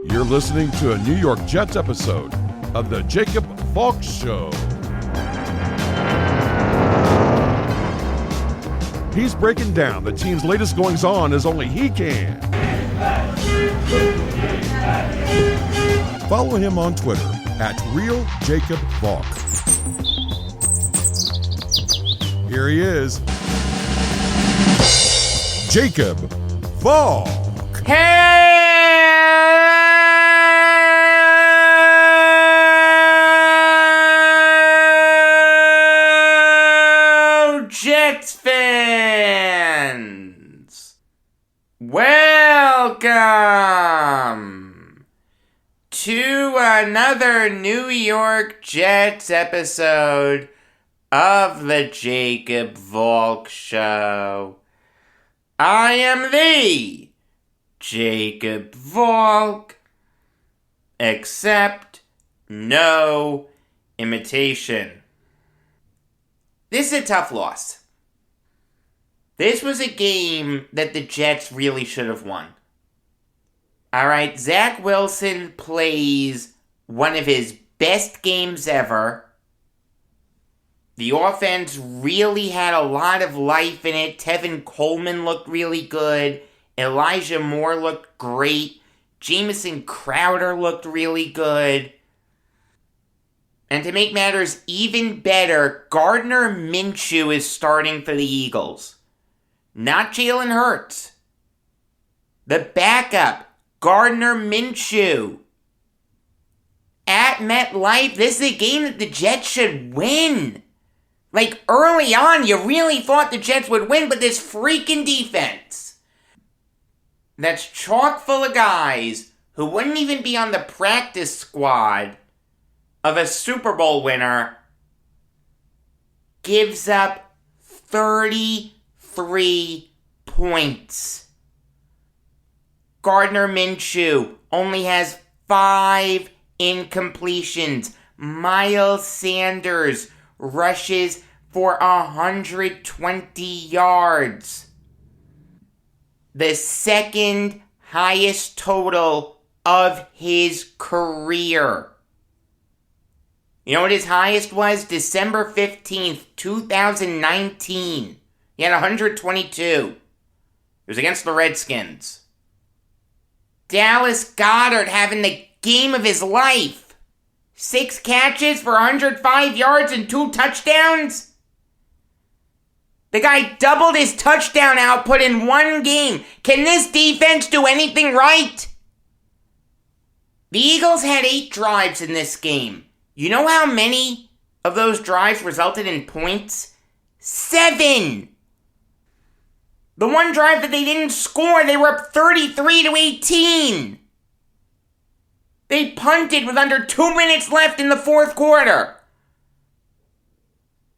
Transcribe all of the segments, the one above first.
You're listening to a New York Jets episode of the Jacob Valk Show. He's breaking down the team's latest goings-on as only he can. Follow him on Twitter at RealJacobValk. Here he is, Jacob Valk. Hey, Jets fans! Welcome to another New York Jets episode of the Jacob Valk Show. I am the Jacob Valk, except no imitation. This is a tough loss. This was a game that the Jets really should have won. Alright, Zach Wilson plays one of his best games ever. The offense really had a lot of life in it. Tevin Coleman looked really good. Elijah Moore looked great. Jamison Crowder looked really good. And to make matters even better, Gardner Minshew is starting for the Eagles. Not Jalen Hurts. The backup, Gardner Minshew. At MetLife, this is a game that the Jets should win. Like, early on, you really thought the Jets would win, but this freaking defense that's chock full of guys who wouldn't even be on the practice squad of a Super Bowl winner gives up 33 points. Gardner Minshew only has 5 incompletions. Miles Sanders rushes for 120 yards. The second highest total of his career. You know what his highest was? December 15th, 2019. He had 122. It was against the Redskins. Dallas Goedert having the game of his life. 6 catches for 105 yards and 2 touchdowns? The guy doubled his touchdown output in one game. Can this defense do anything right? The Eagles had 8 drives in this game. You know how many of those drives resulted in points? 7! The one drive that they didn't score, they were up 33-18. They punted with under 2 minutes left in the fourth quarter.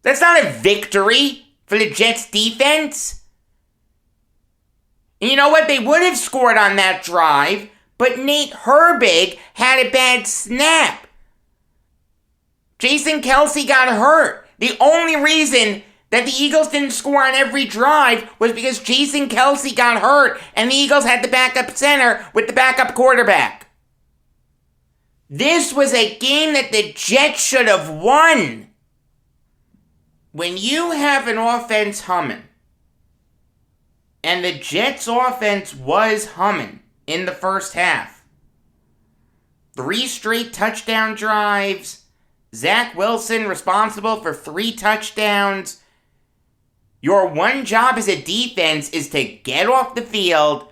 That's not a victory for the Jets defense. And you know what? They would have scored on that drive, but Nate Herbig had a bad snap. Jason Kelce got hurt. The only reason that the Eagles didn't score on every drive was because Jason Kelce got hurt and the Eagles had the backup center with the backup quarterback. This was a game that the Jets should have won. When you have an offense humming, and the Jets' offense was humming in the first half, 3 straight touchdown drives, Zach Wilson responsible for 3 touchdowns. Your one job as a defense is to get off the field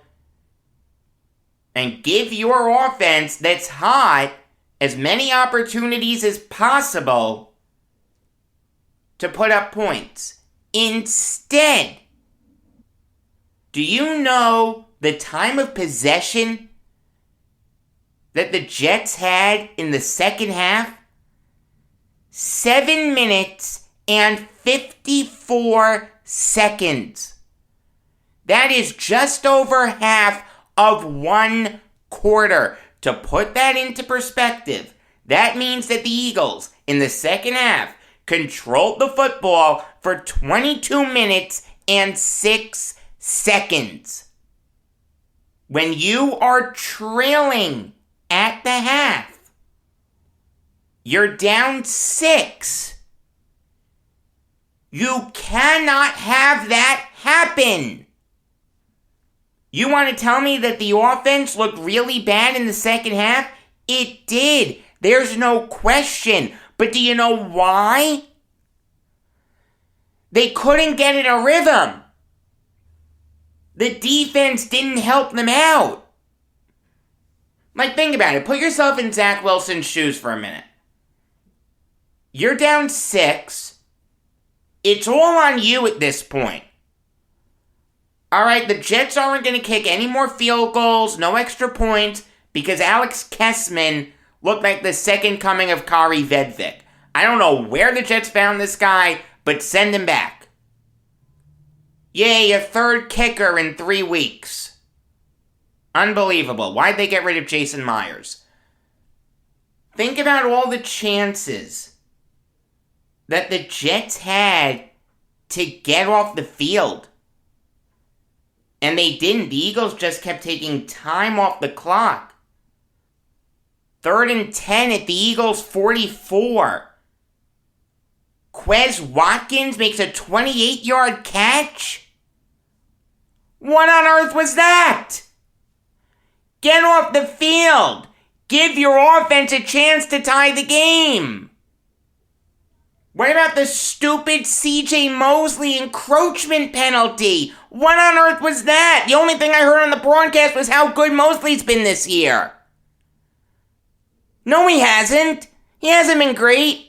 and give your offense that's hot as many opportunities as possible to put up points. Instead, do you know the time of possession that the Jets had in the second half? 7 minutes and 54 seconds. That is just over half of 1 quarter. To put that into perspective, that means that the Eagles, in the second half, controlled the football for 22 minutes and 6 seconds. when you are trailing at the half, you're down 6. You cannot have that happen. You want to tell me that the offense looked really bad in the second half? It did. There's no question. But do you know why? They couldn't get in a rhythm. The defense didn't help them out. Like, think about it. Put yourself in Zach Wilson's shoes for a minute. You're down 6. It's all on you at this point. All right, the Jets aren't going to kick any more field goals, no extra points, because Alex Kessman looked like the second coming of Kari Vedvik. I don't know where the Jets found this guy, but send him back. Yay, a third kicker in 3 weeks. Unbelievable. Why'd they get rid of Jason Myers? Think about all the chances that the Jets had to get off the field. And they didn't. The Eagles just kept taking time off the clock. 3rd and 10 at the Eagles' 44. Quez Watkins makes a 28-yard catch? What on earth was that? Get off the field. Give your offense a chance to tie the game. What about the stupid C.J. Mosley encroachment penalty? What on earth was that? The only thing I heard on the broadcast was how good Mosley's been this year. No, he hasn't. He hasn't been great.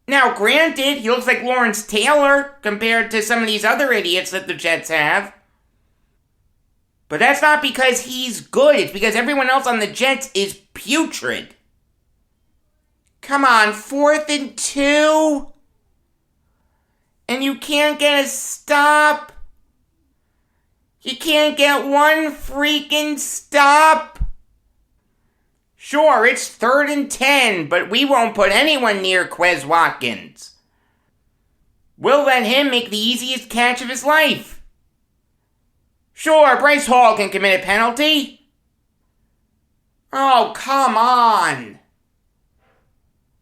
Now, granted, he looks like Lawrence Taylor compared to some of these other idiots that the Jets have. But that's not because he's good. It's because everyone else on the Jets is putrid. Come on, 4th and 2? And you can't get a stop? You can't get one freaking stop? Sure, it's 3rd and 10, but we won't put anyone near Quez Watkins. We'll let him make the easiest catch of his life. Sure, Bryce Hall can commit a penalty. Oh, come on.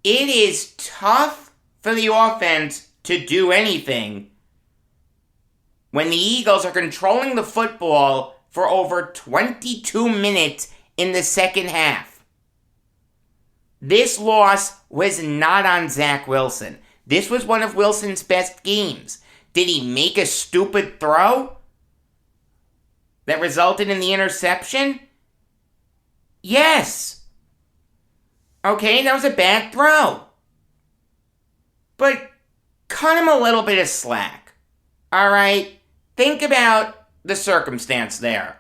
It is tough for the offense to do anything when the Eagles are controlling the football for over 22 minutes in the second half. This loss was not on Zach Wilson. This was one of Wilson's best games. Did he make a stupid throw that resulted in the interception? Yes. Okay, that was a bad throw. But cut him a little bit of slack. Alright? Think about the circumstance there.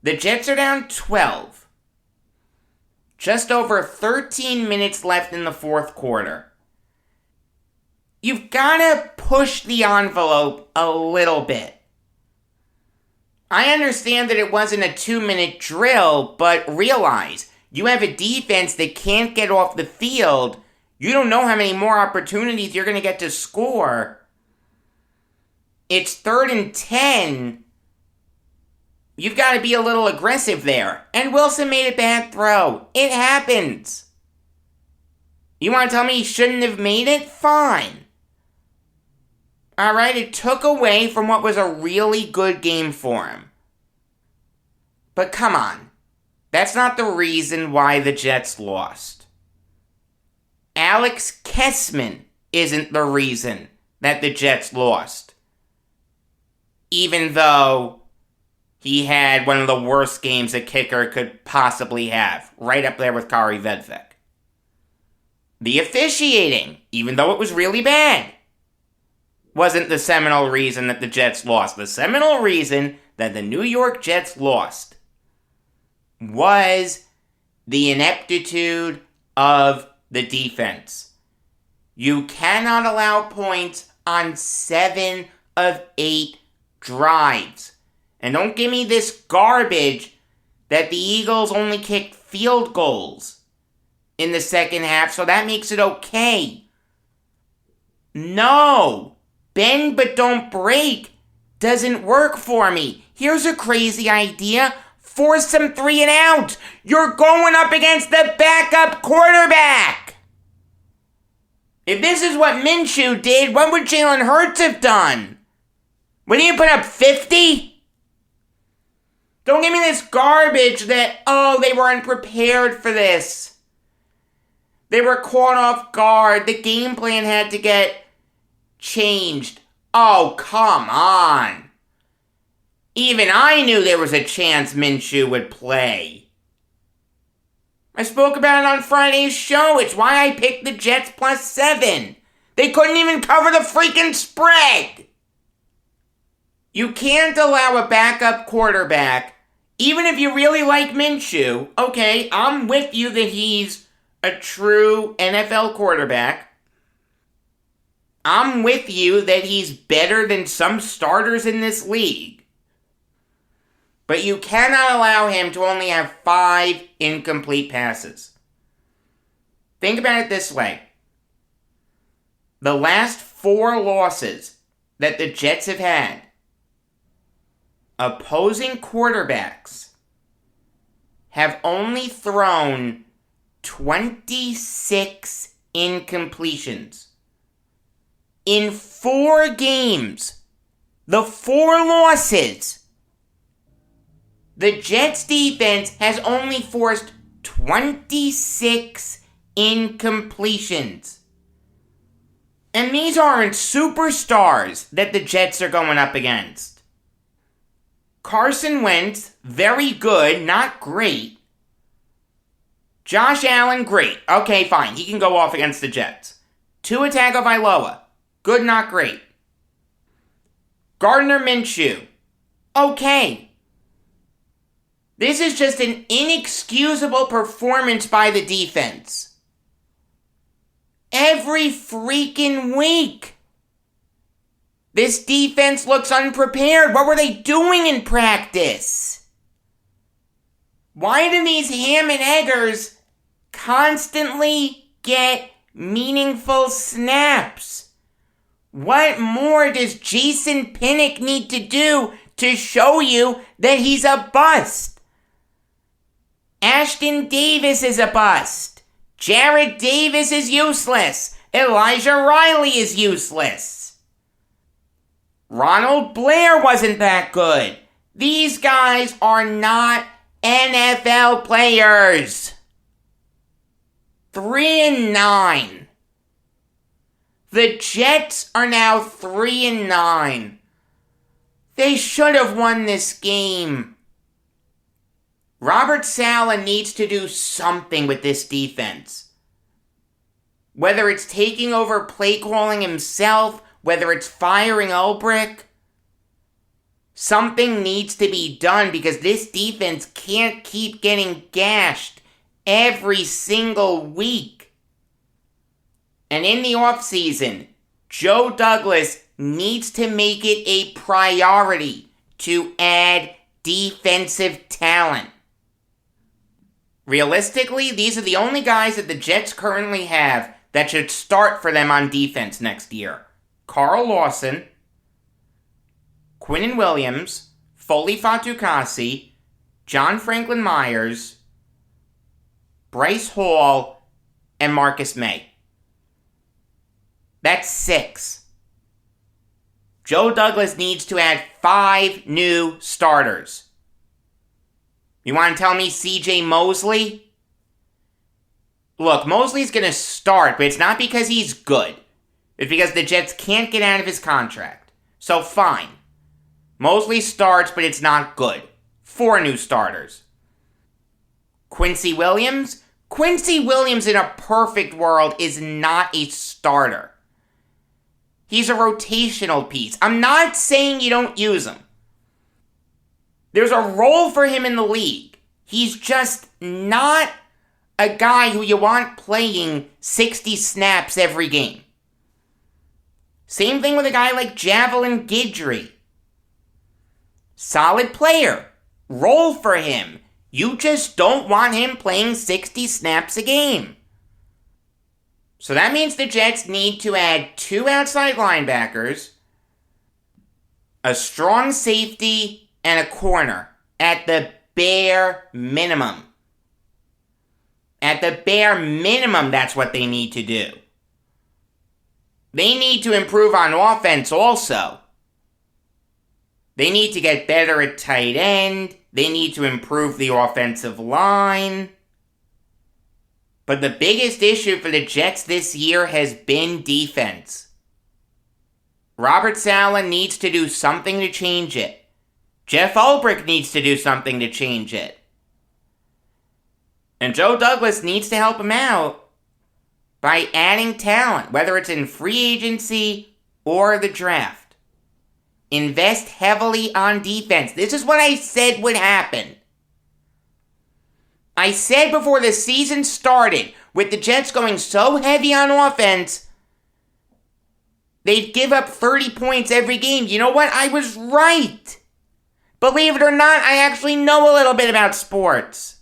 The Jets are down 12. Just over 13 minutes left in the fourth quarter. You've got to push the envelope a little bit. I understand that it wasn't a 2-minute drill, but realize you have a defense that can't get off the field. You don't know how many more opportunities you're going to get to score. It's 3rd and 10. You've got to be a little aggressive there. And Wilson made a bad throw. It happens. You want to tell me he shouldn't have made it? Fine. Alright, it took away from what was a really good game for him. But come on. That's not the reason why the Jets lost. Alex Kessman isn't the reason that the Jets lost. Even though he had one of the worst games a kicker could possibly have, right up there with Kari Vedvik. The officiating, even though it was really bad, wasn't the seminal reason that the Jets lost. The seminal reason that the New York Jets lost was the ineptitude of the defense. You cannot allow points on 7 of 8 drives. And don't give me this garbage that the Eagles only kicked field goals in the second half, so that makes it okay. No! Bend but don't break doesn't work for me. Here's a crazy idea. Force some 3 and out. You're going up against the backup quarterback. If this is what Minshew did, what would Jalen Hurts have done? Would he have put up 50? Don't give me this garbage that, they were unprepared for this. They were caught off guard. The game plan had to get changed. Oh, come on. Even I knew there was a chance Minshew would play. I spoke about it on Friday's show. It's why I picked the Jets +7. They couldn't even cover the freaking spread. You can't allow a backup quarterback, even if you really like Minshew. Okay, I'm with you that he's a true NFL quarterback. I'm with you that he's better than some starters in this league. But you cannot allow him to only have 5 incomplete passes. Think about it this way. The last 4 losses that the Jets have had, opposing quarterbacks have only thrown 26 incompletions. In 4 games, the 4 losses, the Jets defense has only forced 26 incompletions. And these aren't superstars that the Jets are going up against. Carson Wentz, very good, not great. Josh Allen, great. Okay, fine, he can go off against the Jets. Tua Tagovailoa, good, not great. Gardner Minshew, okay. This is just an inexcusable performance by the defense. Every freaking week. This defense looks unprepared. What were they doing in practice? Why do these ham and eggers constantly get meaningful snaps? What more does Jason Pinnock need to do to show you that he's a bust? Ashton Davis is a bust. Jared Davis is useless. Elijah Riley is useless. Ronald Blair wasn't that good. These guys are not NFL players. 3-9. The Jets are now 3-9. They should have won this game. Robert Saleh needs to do something with this defense. Whether it's taking over play calling himself, whether it's firing Ulbrich, something needs to be done because this defense can't keep getting gashed every single week. And in the offseason, Joe Douglas needs to make it a priority to add defensive talent. Realistically, these are the only guys that the Jets currently have that should start for them on defense next year. Carl Lawson, Quinnen Williams, Foley Fatukasi, John Franklin Myers, Bryce Hall, and Marcus May. That's 6. Joe Douglas needs to add 5 new starters. You want to tell me CJ Mosley? Look, Mosley's going to start, but it's not because he's good. It's because the Jets can't get out of his contract. So fine. Mosley starts, but it's not good. 4 new starters. Quincy Williams? Quincy Williams in a perfect world is not a starter. He's a rotational piece. I'm not saying you don't use him. There's a role for him in the league. He's just not a guy who you want playing 60 snaps every game. Same thing with a guy like Javelin Guidry. Solid player. Role for him. You just don't want him playing 60 snaps a game. So that means the Jets need to add 2 outside linebackers, a strong safety, and a corner at the bare minimum. At the bare minimum, that's what they need to do. They need to improve on offense also. They need to get better at tight end. They need to improve the offensive line. But the biggest issue for the Jets this year has been defense. Robert Saleh needs to do something to change it. Jeff Ulbrich needs to do something to change it. And Joe Douglas needs to help him out by adding talent, whether it's in free agency or the draft. Invest heavily on defense. This is what I said would happen. I said before the season started, with the Jets going so heavy on offense, they'd give up 30 points every game. You know what? I was right. Believe it or not, I actually know a little bit about sports.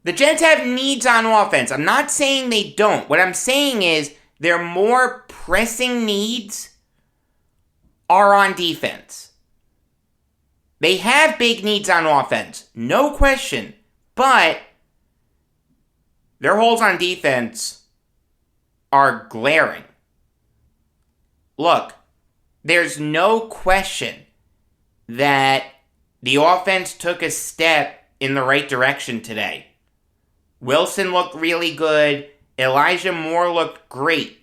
The Jets have needs on offense. I'm not saying they don't. What I'm saying is their more pressing needs are on defense. They have big needs on offense, no question. But their holes on defense are glaring. Look, there's no question that the offense took a step in the right direction today. Wilson looked really good. Elijah Moore looked great.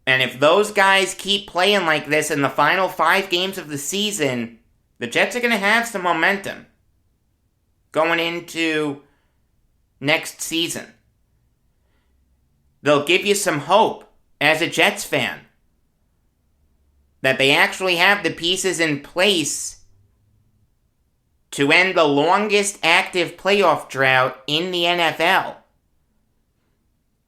And if those guys keep playing like this in the final 5 games of the season, the Jets are going to have some momentum going into next season. They'll give you some hope as a Jets fan that they actually have the pieces in place to end the longest active playoff drought in the NFL.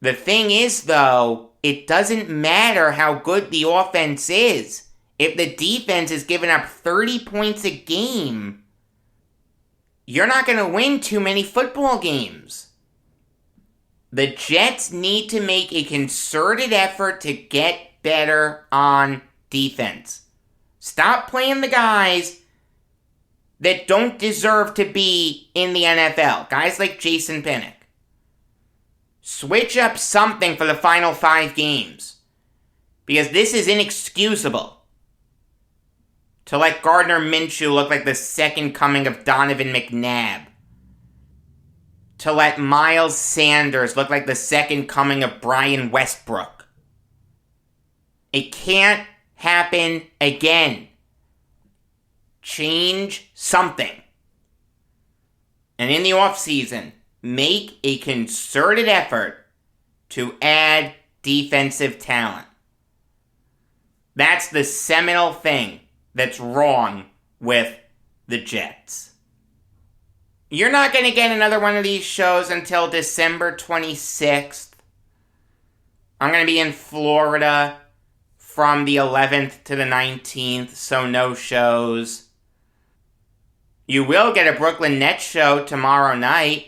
The thing is, though, it doesn't matter how good the offense is. If the defense is giving up 30 points a game, you're not going to win too many football games. The Jets need to make a concerted effort to get better on defense. Stop playing the guys that don't deserve to be in the NFL. Guys like Jason Pinnock. Switch up something for the final 5 games. Because this is inexcusable. To let Gardner Minshew look like the second coming of Donovan McNabb. To let Miles Sanders look like the second coming of Brian Westbrook. It can't happen again. Change something. And in the offseason, make a concerted effort to add defensive talent. That's the seminal thing that's wrong with the Jets. You're not going to get another one of these shows until December 26th. I'm going to be in Florida from the 11th to the 19th, so no shows. You will get a Brooklyn Nets show tomorrow night,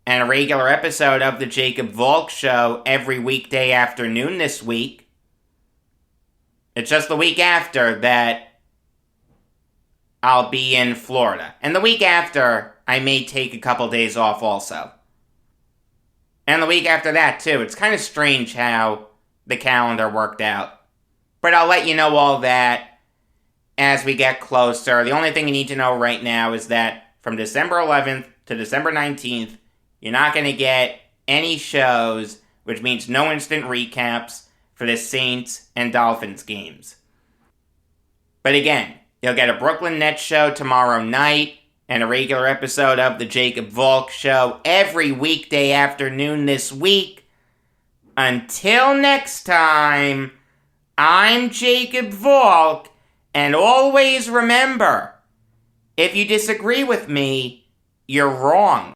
and a regular episode of the Jacob Valk Show every weekday afternoon this week. It's just the week after that I'll be in Florida. And the week after, I may take a couple days off also. And the week after that, too. It's kind of strange how the calendar worked out. But I'll let you know all that as we get closer. The only thing you need to know right now is that from December 11th to December 19th, you're not going to get any shows, which means no instant recaps for the Saints and Dolphins games. But again, you'll get a Brooklyn Nets show tomorrow night and a regular episode of the Jacob Valk Show every weekday afternoon this week. Until next time, I'm Jacob Valk, and always remember, if you disagree with me, you're wrong.